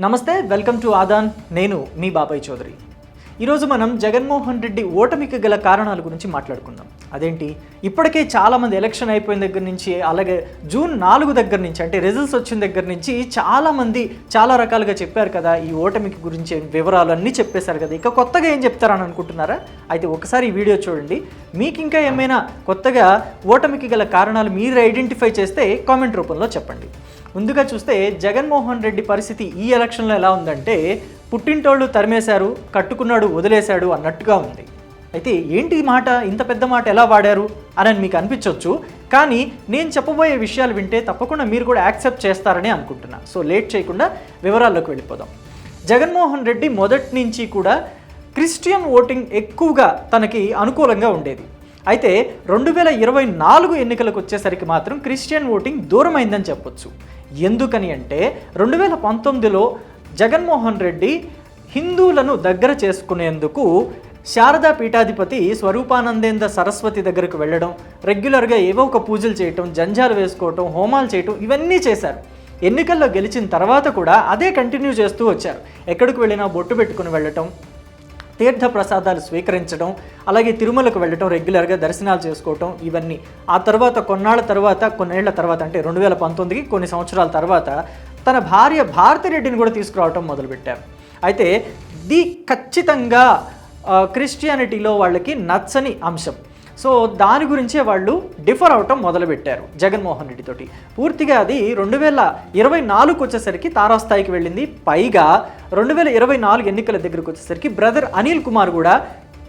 నమస్తే, welcome to Aadan. నేను మీ బాబాయ్ చౌదరి. ఈరోజు మనం జగన్మోహన్ రెడ్డి ఓటమికి గల కారణాల గురించి మాట్లాడుకుందాం. అదేంటి, ఇప్పటికే చాలామంది ఎలక్షన్ అయిపోయిన దగ్గర నుంచి, అలాగే జూన్ 4 దగ్గర నుంచి, అంటే రిజల్ట్స్ వచ్చిన దగ్గర నుంచి చాలామంది చాలా రకాలుగా చెప్పారు కదా, ఈ ఓటమికి గురించి వివరాలు అన్నీ చెప్పేశారు కదా, ఇక కొత్తగా ఏం చెప్తారని అనుకుంటున్నారా? అయితే ఒకసారి ఈ వీడియో చూడండి. మీకు ఇంకా ఏమైనా కొత్తగా ఓటమికి గల కారణాలు మీరు ఐడెంటిఫై చేస్తే కామెంట్ రూపంలో చెప్పండి. ముందుగా చూస్తే జగన్మోహన్ రెడ్డి పరిస్థితి ఈ ఎలక్షన్లో ఎలా ఉందంటే, పుట్టింటోళ్ళు తరిమేశారు, కట్టుకున్నాడు వదిలేశాడు అన్నట్టుగా ఉంది. అయితే ఏంటి ఈ మాట, ఇంత పెద్ద మాట ఎలా వాడారు అని మీకు అనిపించవచ్చు. కానీ నేను చెప్పబోయే విషయాలు వింటే తప్పకుండా మీరు కూడా యాక్సెప్ట్ చేస్తారని అనుకుంటున్నా. సో లేట్ చేయకుండా వివరాల్లోకి వెళ్ళిపోదాం. జగన్మోహన్ రెడ్డి మొదటి నుంచి కూడా క్రిస్టియన్ ఓటింగ్ ఎక్కువగా తనకి అనుకూలంగా ఉండేది. అయితే 2024 ఎన్నికలకు వచ్చేసరికి మాత్రం క్రిస్టియన్ ఓటింగ్ దూరమైందని చెప్పొచ్చు. ఎందుకని అంటే 2019లో జగన్మోహన్ రెడ్డి హిందువులను దగ్గర చేసుకునేందుకు శారదా పీఠాధిపతి స్వరూపానందేంద్ర సరస్వతి దగ్గరకు వెళ్ళడం, రెగ్యులర్గా ఏవో ఒక పూజలు చేయటం, జంజాలు వేసుకోవటం, హోమాలు చేయటం, ఇవన్నీ చేశారు. ఎన్నికల్లో గెలిచిన తర్వాత కూడా అదే కంటిన్యూ చేస్తూ వచ్చారు. ఎక్కడికి వెళ్ళినా బొట్టు పెట్టుకుని వెళ్ళటం, తీర్థ ప్రసాదాలు స్వీకరించడం, అలాగే తిరుమలకు వెళ్ళటం, రెగ్యులర్గా దర్శనాలు చేసుకోవటం, ఇవన్నీ. ఆ తర్వాత కొన్నేళ్ల తర్వాత అంటే 2019కి కొన్ని సంవత్సరాల తర్వాత తన భార్య భారతిరెడ్డిని కూడా తీసుకురావటం మొదలుపెట్టారు. అయితే ఇది ఖచ్చితంగా క్రిస్టియానిటీలో వాళ్ళకి నచ్చని అంశం. సో దాని గురించే వాళ్ళు డిఫర్ అవటం మొదలుపెట్టారు జగన్మోహన్ రెడ్డితోటి. పూర్తిగా అది 2024 వచ్చేసరికి తారాస్థాయికి వెళ్ళింది. పైగా 2024 ఎన్నికల దగ్గరకు వచ్చేసరికి బ్రదర్ అనిల్ కుమార్ కూడా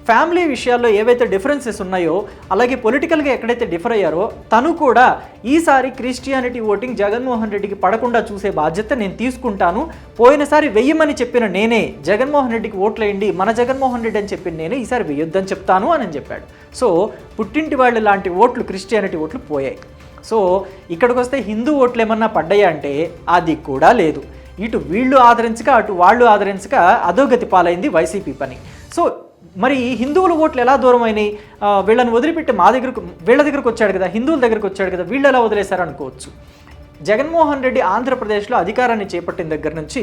ఫ్యామిలీ విషయాల్లో ఏవైతే డిఫరెన్సెస్ ఉన్నాయో, అలాగే పొలిటికల్గా ఎక్కడైతే డిఫర్ అయ్యారో, తను కూడా ఈసారి క్రిస్టియానిటీ ఓటింగ్ జగన్మోహన్ రెడ్డికి పడకుండా చూసే బాధ్యత నేను తీసుకుంటాను. పోయినసారి వెయ్యమని చెప్పిన నేనే, జగన్మోహన్ రెడ్డికి ఓట్లేయండి, మన జగన్మోహన్ రెడ్డి అని చెప్పిన నేనే ఈసారి వెయ్యొద్దని చెప్తాను అని చెప్పాడు. సో పుట్టింటి వాళ్ళు లాంటి ఓట్లు, క్రిస్టియానిటీ ఓట్లు పోయాయి. సో ఇక్కడికి వస్తే హిందూ ఓట్లు ఏమన్నా పడ్డాయా అంటే అది కూడా లేదు. ఇటు వీళ్ళు ఆదరించక అటు వాళ్ళు ఆదరించక అధోగతి పాలైంది వైసీపీ పని. సో మరి హిందువుల ఓట్లు ఎలా దూరం అయినాయి? వీళ్ళని వదిలిపెట్టి వీళ్ళ దగ్గరకు వచ్చాడు కదా, హిందువుల దగ్గరకు వచ్చాడు కదా, వీళ్ళు ఎలా వదిలేశారు అనుకోవచ్చు. జగన్మోహన్ రెడ్డి ఆంధ్రప్రదేశ్లో అధికారాన్ని చేపట్టిన దగ్గర నుంచి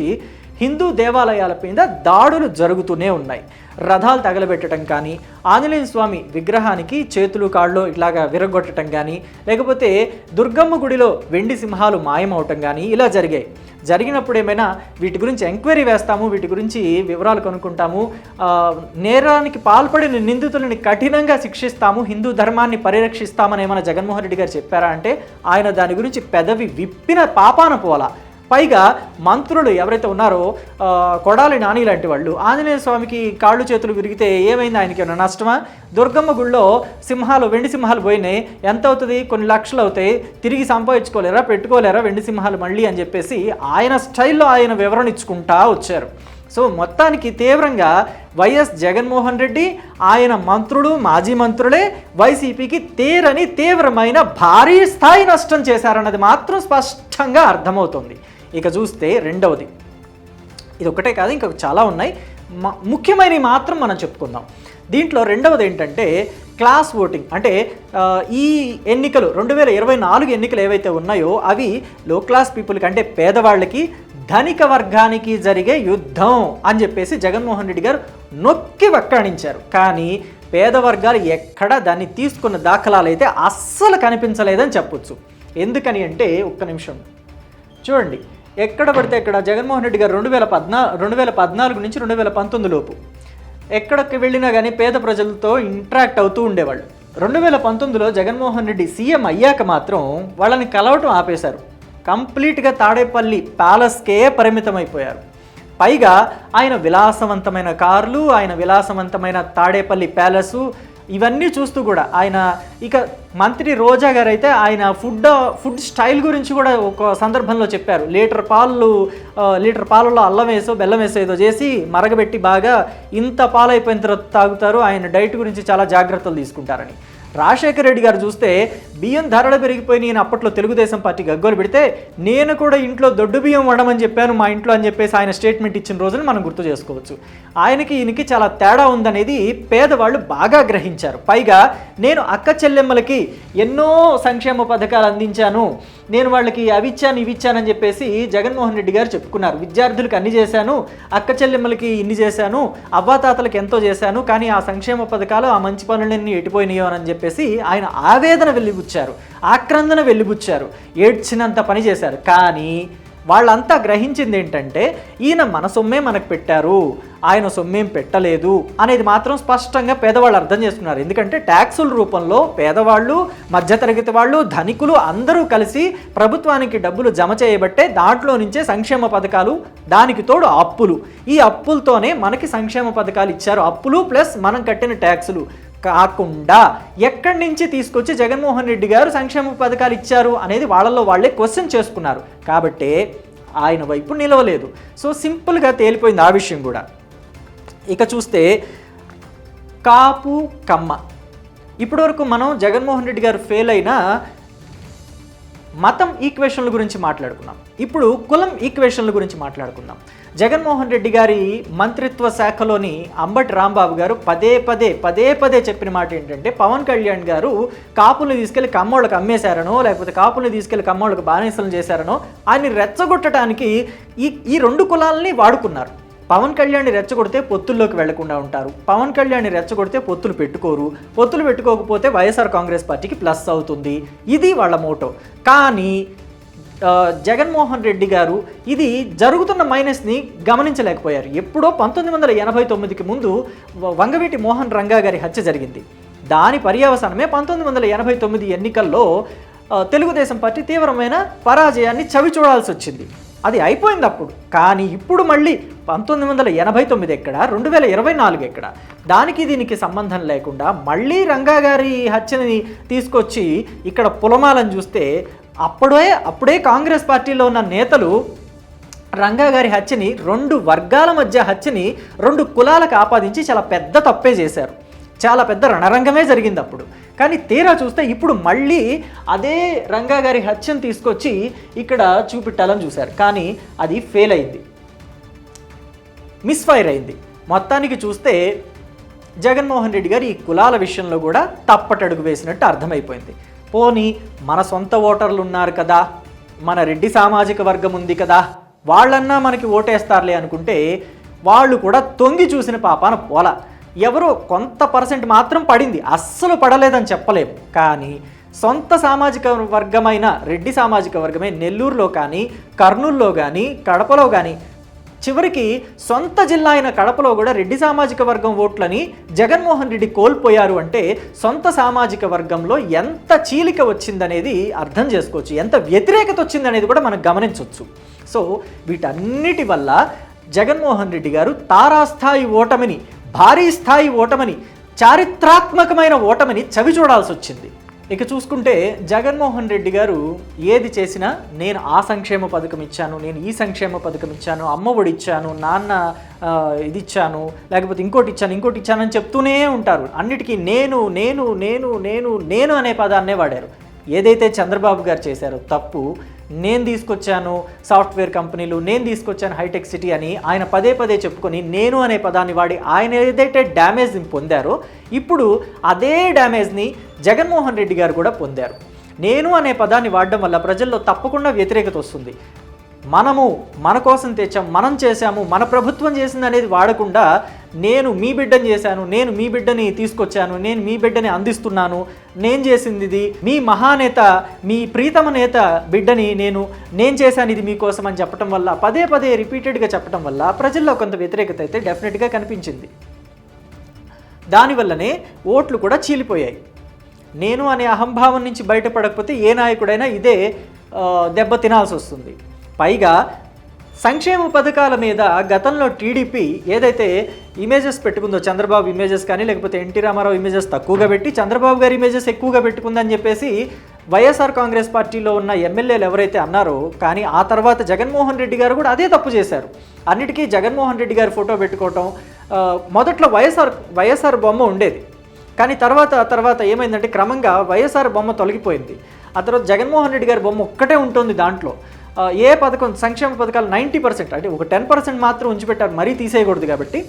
హిందూ దేవాలయాల మీద దాడులు జరుగుతూనే ఉన్నాయి. రథాలు తగలబెట్టడం కానీ, ఆంజనేయ స్వామి విగ్రహానికి చేతులు కాళ్ళు ఇట్లాగా విరగొట్టడం కానీ, లేకపోతే దుర్గమ్మ గుడిలో వెండి సింహాలు మాయమవటం కానీ ఇలా జరిగాయి. జరిగినప్పుడు ఏమైనా వీటి గురించి ఎంక్వైరీ వేస్తాము, వీటి గురించి వివరాలు కనుక్కుంటాము, నేరానికి పాల్పడిన నిందితులని కఠినంగా శిక్షిస్తాము, హిందూ ధర్మాన్ని పరిరక్షిస్తామని ఏమైనా జగన్మోహన్ రెడ్డి గారు చెప్పారా అంటే ఆయన దాని గురించి పెదవి విప్పిన పాపాన పోలా. పైగా మంత్రులు ఎవరైతే ఉన్నారో, కొడాలి నాని లాంటి వాళ్ళు, ఆంజనేయ స్వామికి కాళ్ళు చేతులు విరిగితే ఏమైంది, ఆయనకి ఏమైనా నష్టమా? దుర్గమ్మ గుళ్ళో వెండి సింహాలు పోయినాయి, ఎంత అవుతుంది, కొన్ని లక్షలు అవుతాయి, తిరిగి సంపాదించుకోలేరా, పెట్టుకోలేరా వెండి సింహాలు మళ్ళీ అని చెప్పేసి ఆయన స్టైల్లో ఆయన వివరణ ఇచ్చుకుంటా వచ్చారు. సో మొత్తానికి తీవ్రంగా వైఎస్ జగన్మోహన్ రెడ్డి, ఆయన మంత్రులు, మాజీ మంత్రులే వైసీపీకి తీవ్రమైన భారీ స్థాయి నష్టం చేశారన్నది మాత్రం స్పష్టంగా అర్థమవుతుంది. ఇక చూస్తే రెండవది, ఇది ఒకటే కాదు, ఇంకా చాలా ఉన్నాయి, ముఖ్యమైనవి మాత్రం మనం చెప్పుకుందాం. దీంట్లో రెండవది ఏంటంటే క్లాస్ ఓటింగ్. అంటే ఈ ఎన్నికలు 2024 ఎన్నికలు ఏవైతే ఉన్నాయో అవి లో క్లాస్ పీపుల్కి, అంటే పేదవాళ్ళకి, ధనిక వర్గానికి జరిగే యుద్ధం అని చెప్పేసి జగన్మోహన్ రెడ్డి గారు నొక్కి వక్కాణించారు. కానీ పేద వర్గాలు ఎక్కడ దాన్ని తీసుకున్న దాఖలాలు అయితే అస్సలు కనిపించలేదని చెప్పొచ్చు. ఎందుకని అంటే ఒక్క నిమిషం చూడండి, ఎక్కడ పడితే ఎక్కడ జగన్మోహన్ రెడ్డి గారు 2014 నుంచి 2019 లోపు ఎక్కడికి వెళ్ళినా కానీ పేద ప్రజలతో ఇంటరాక్ట్ అవుతూ ఉండేవాళ్ళు. 2019లో జగన్మోహన్ రెడ్డి సీఎం అయ్యాక మాత్రం వాళ్ళని కలవటం ఆపేశారు. కంప్లీట్గా తాడేపల్లి ప్యాలెస్కే పరిమితం అయిపోయారు. పైగా ఆయన విలాసవంతమైన కార్లు, ఆయన విలాసవంతమైన తాడేపల్లి ప్యాలెసు, ఇవన్నీ చూస్తూ కూడా ఆయన, ఇక మంత్రి రోజా గారు అయితే ఆయన ఫుడ్ స్టైల్ గురించి కూడా ఒక సందర్భంలో చెప్పారు. లీటర్ పాలలో అల్లం వేసో బెల్లం వేసో ఏదో చేసి మరగబెట్టి బాగా ఇంత పాలు అయిపోయిన తర్వాత తాగుతారు, ఆయన డైట్ గురించి చాలా జాగ్రత్తలు తీసుకుంటారని. రాజశేఖర రెడ్డి గారు చూస్తే బియ్యం ధరలు పెరిగిపోయి నేను అప్పట్లో తెలుగుదేశం పార్టీ గగ్గోలు పెడితే నేను కూడా ఇంట్లో దొడ్డు బియ్యం వండమని చెప్పాను మా ఇంట్లో అని చెప్పేసి ఆయన స్టేట్మెంట్ ఇచ్చిన రోజులు మనం గుర్తు చేసుకోవచ్చు. ఈయనకి చాలా తేడా ఉందనేది పేదవాళ్ళు బాగా గ్రహించారు. పైగా నేను అక్క చెల్లెమ్మలకి ఎన్నో సంక్షేమ పథకాలు అందించాను, నేను వాళ్ళకి అవి ఇచ్చాను ఇవి ఇచ్చానని చెప్పేసి జగన్మోహన్ రెడ్డి గారు చెప్పుకున్నారు. విద్యార్థులకు అన్ని చేశాను, అక్క చెల్లెమ్మలకి ఇన్ని చేశాను, అవ్వాతాతలకు ఎంతో చేశాను, కానీ ఆ సంక్షేమ పథకాలు ఆ మంచి పనులన్నీ ఎటుపోయినాయో అని చెప్పేసి ఆయన ఆవేదన వెలిబుచ్చారు, ఆక్రందన వెలిబుచ్చారు, ఏడ్చినంత పని చేశారు. కానీ వాళ్ళంతా గ్రహించింది ఏంటంటే ఈయన మన సొమ్మే మనకు పెట్టారు, ఆయన సొమ్మేం పెట్టలేదు అనేది మాత్రం స్పష్టంగా పేదవాళ్ళు అర్థం చేసుకున్నారు. ఎందుకంటే ట్యాక్సుల రూపంలో పేదవాళ్ళు, మధ్యతరగతి వాళ్ళు, ధనికులు అందరూ కలిసి ప్రభుత్వానికి డబ్బులు జమ చేయబట్టే దాంట్లో నుంచే సంక్షేమ పథకాలు, దానికి తోడు అప్పులు, ఈ అప్పులతోనే మనకి సంక్షేమ పథకాలు ఇచ్చారు. అప్పులు ప్లస్ మనం కట్టిన ట్యాక్సులు కాకుండా ఎక్కడి నుంచి తీసుకొచ్చి జగన్మోహన్ రెడ్డి గారు సంక్షేమ పథకాలు ఇచ్చారు అనేది వాళ్ళల్లో వాళ్ళే క్వశ్చన్ చేసుకున్నారు. కాబట్టి ఆయన వైపు నిలవలేదు. సో సింపుల్గా తేలిపోయింది ఆ విషయం కూడా. ఇక చూస్తే కాపు కమ్మ, ఇప్పటివరకు మనం జగన్మోహన్ రెడ్డి గారు ఫెయిల్ అయిన మతం ఈక్వేషన్ల గురించి మాట్లాడుకున్నాం. ఇప్పుడు కులం ఈక్వేషన్ల గురించి మాట్లాడుకుందాం. జగన్మోహన్ రెడ్డి గారి మంత్రిత్వ శాఖలోని అంబటి రాంబాబు గారు పదే పదే చెప్పిన మాట ఏంటంటే పవన్ కళ్యాణ్ గారు కాపుల్ని తీసుకెళ్లి కమ్మోళ్ళకి అమ్మేశారనో, లేకపోతే కాపుల్ని తీసుకెళ్లి కమ్మోళ్ళకి బానిసలు చేశారనో ఆయన్ని రెచ్చగొట్టడానికి ఈ రెండు కులాలని వాడుకున్నారు. పవన్ కళ్యాణ్ని రెచ్చగొడితే పొత్తుల్లోకి వెళ్లకుండా ఉంటారు, పవన్ కళ్యాణ్ని రెచ్చగొడితే పొత్తులు పెట్టుకోరు, పొత్తులు పెట్టుకోకపోతే వైఎస్ఆర్ కాంగ్రెస్ పార్టీకి ప్లస్ అవుతుంది, ఇది వాళ్ళ మోటో. కానీ జగన్మోహన్ రెడ్డి గారు ఇది జరుగుతున్న మైనస్ని గమనించలేకపోయారు. ఎప్పుడో 1989కి ముందు వంగవీటి మోహన్ రంగా గారి హత్య జరిగింది. దాని పర్యవసానమే 1989 ఎన్నికల్లో తెలుగుదేశం పార్టీ తీవ్రమైన పరాజయాన్ని చవి చూడాల్సి వచ్చింది. అది అయిపోయింది అప్పుడు. కానీ ఇప్పుడు మళ్ళీ 1989 ఎక్కడ, 2024 ఎక్కడ? దానికి దీనికి సంబంధం లేకుండా మళ్ళీ రంగా గారి హత్యని తీసుకొచ్చి ఇక్కడ పులమాలని చూస్తే అప్పుడే కాంగ్రెస్ పార్టీలో ఉన్న నేతలు రంగా గారి హత్యని, రెండు వర్గాల మధ్య హత్యని రెండు కులాలకు ఆపాదించి చాలా పెద్ద తప్పే చేశారు. చాలా పెద్ద రణరంగమే జరిగింది అప్పుడు. కానీ తీరా చూస్తే ఇప్పుడు మళ్ళీ అదే రంగా గారి హత్యను తీసుకొచ్చి ఇక్కడ చూపెట్టాలని చూశారు. కానీ అది ఫెయిల్ అయింది, మిస్ఫైర్ అయింది. మొత్తానికి చూస్తే జగన్మోహన్ రెడ్డి గారు ఈ కులాల విషయంలో కూడా తప్పటడుగు వేసినట్టు అర్థమైపోయింది. పోనీ మన సొంత ఓటర్లు ఉన్నారు కదా, మన రెడ్డి సామాజిక వర్గం ఉంది కదా, వాళ్ళన్నా మనకి ఓటేస్తారులే అనుకుంటే వాళ్ళు కూడా తొంగి చూసిన పాపాన పోల. ఎవరో కొంత పర్సెంట్ మాత్రం పడింది, అస్సలు పడలేదని చెప్పలేము. కానీ సొంత సామాజిక వర్గమైన రెడ్డి సామాజిక వర్గమే నెల్లూరులో కానీ, కర్నూలులో కానీ, కడపలో కానీ, చివరికి సొంత జిల్లా అయిన కడపలో కూడా రెడ్డి సామాజిక వర్గం ఓట్లని జగన్మోహన్ రెడ్డి కోల్పోయారు అంటే సొంత సామాజిక వర్గంలో ఎంత చీలిక వచ్చిందనేది అర్థం చేసుకోవచ్చు, ఎంత వ్యతిరేకత వచ్చిందనేది కూడా మనం గమనించవచ్చు. సో వీటన్నిటి వల్ల జగన్మోహన్ రెడ్డి గారు తారాస్థాయి ఓటమిని, భారీ స్థాయి ఓటమిని, చారిత్రాత్మకమైన ఓటమిని చవి చూడాల్సి వచ్చింది. ఇక చూసుకుంటే జగన్మోహన్ రెడ్డి గారు ఏది చేసినా నేను ఆ సంక్షేమ పథకం ఇచ్చాను, నేను ఈ సంక్షేమ పథకం ఇచ్చాను, అమ్మఒడి ఇచ్చాను, నాన్న ఇది ఇచ్చాను, లేకపోతే ఇంకోటి ఇచ్చాను అని చెప్తూనే ఉంటారు. అన్నిటికీ నేను నేను నేను నేను నేను అనే పదాన్నే వాడారు. ఏదైతే చంద్రబాబు గారు చేశారో తప్పు, నేను తీసుకొచ్చాను సాఫ్ట్వేర్ కంపెనీలు, నేను తీసుకొచ్చాను హైటెక్ సిటీ అని ఆయన పదే చెప్పుకొని నేను అనే పదాన్ని వాడి ఆయన ఏదైతే డ్యామేజ్ని పొందారో ఇప్పుడు అదే డ్యామేజ్ని జగన్మోహన్ రెడ్డి గారు కూడా పొందారు. నేను అనే పదాన్ని వాడడం వల్ల ప్రజల్లో తప్పకుండా వ్యతిరేకత వస్తుంది. మనము మన కోసం తెచ్చాము, మనం చేశాము, మన ప్రభుత్వం చేసింది అనేది వాడకుండా నేను మీ బిడ్డని చేశాను, నేను మీ బిడ్డని తీసుకొచ్చాను, నేను మీ బిడ్డని అందిస్తున్నాను, నేను చేసింది ఇది, మీ మహానేత, మీ ప్రీతమ నేత బిడ్డని నేను చేశాను ఇది మీకోసం అని చెప్పడం వల్ల, పదే రిపీటెడ్గా చెప్పడం వల్ల ప్రజల్లో కొంత వ్యతిరేకత అయితే డెఫినెట్గా కనిపించింది. దానివల్లనే ఓట్లు కూడా చీలిపోయాయి. నేను అనే అహంభావం నుంచి బయటపడకపోతే ఏ నాయకుడైనా ఇదే దెబ్బ తినాల్సి వస్తుంది. పైగా సంక్షేమ పథకాల మీద గతంలో టీడీపీ ఏదైతే ఇమేజెస్ పెట్టుకుందో, చంద్రబాబు ఇమేజెస్ కానీ లేకపోతే ఎన్టీ రామారావు ఇమేజెస్ తక్కువగా పెట్టి చంద్రబాబు గారి ఇమేజెస్ ఎక్కువగా పెట్టుకుందని చెప్పేసి వైఎస్ఆర్ కాంగ్రెస్ పార్టీలో ఉన్న ఎమ్మెల్యేలు ఎవరైతే అన్నారో, కానీ ఆ తర్వాత జగన్మోహన్ రెడ్డి గారు కూడా అదే తప్పు చేశారు. అన్నిటికీ జగన్మోహన్ రెడ్డి గారి ఫోటో పెట్టుకోవటం. మొదట్లో వైఎస్ఆర్ బొమ్మ ఉండేది, కానీ తర్వాత ఏమైందంటే క్రమంగా వైఎస్ఆర్ బొమ్మ తొలగిపోయింది. ఆ తర్వాత జగన్మోహన్ రెడ్డి గారి బొమ్మ ఒక్కటే ఉంటుంది దాంట్లో. ఏ పథకం, సంక్షేమ పథకాలు 90% అంటే ఒక 10% మాత్రం ఉంచిపెట్టారు, మరీ తీసేయకూడదు కాబట్టి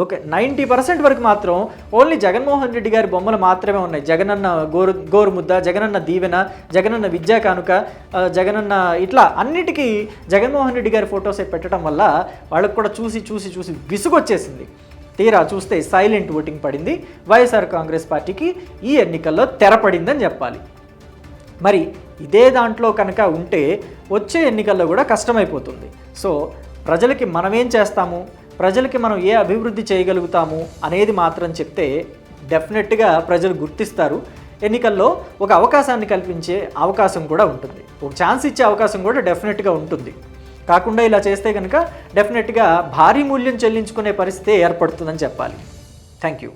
ఓకే, 90% వరకు మాత్రం ఓన్లీ జగన్మోహన్ రెడ్డి గారి బొమ్మలు మాత్రమే ఉన్నాయి. జగనన్న గోరుముద్ద, జగనన్న దీవెన, జగనన్న విద్యా కానుక, జగనన్న ఇట్లా అన్నిటికీ జగన్మోహన్ రెడ్డి గారి ఫొటోసే పెట్టడం వల్ల వాళ్ళకు కూడా చూసి చూసి చూసి విసుగొచ్చేసింది. తీరా చూస్తే సైలెంట్ ఓటింగ్ పడింది. వైఎస్ఆర్ కాంగ్రెస్ పార్టీకి ఈ ఎన్నికల్లో తెరపడిందని చెప్పాలి. మరి ఇదే దాంట్లో కనుక ఉంటే వచ్చే ఎన్నికల్లో కూడా కష్టమైపోతుంది. సో ప్రజలకి మనమేం చేస్తాము, ప్రజలకి మనం ఏ అభివృద్ధి చేయగలుగుతాము అనేది మాత్రం చెప్తే డెఫినెట్గా ప్రజలు గుర్తిస్తారు. ఎన్నికల్లో ఒక అవకాశాన్ని కల్పించే అవకాశం కూడా ఉంటుంది, ఒక ఛాన్స్ ఇచ్చే అవకాశం కూడా డెఫినెట్గా ఉంటుంది. కాకుండా ఇలా చేస్తే కనుక డెఫినెట్గా భారీ మూల్యం చెల్లించుకునే పరిస్థితి ఏర్పడుతుందని చెప్పాలి. Thank you.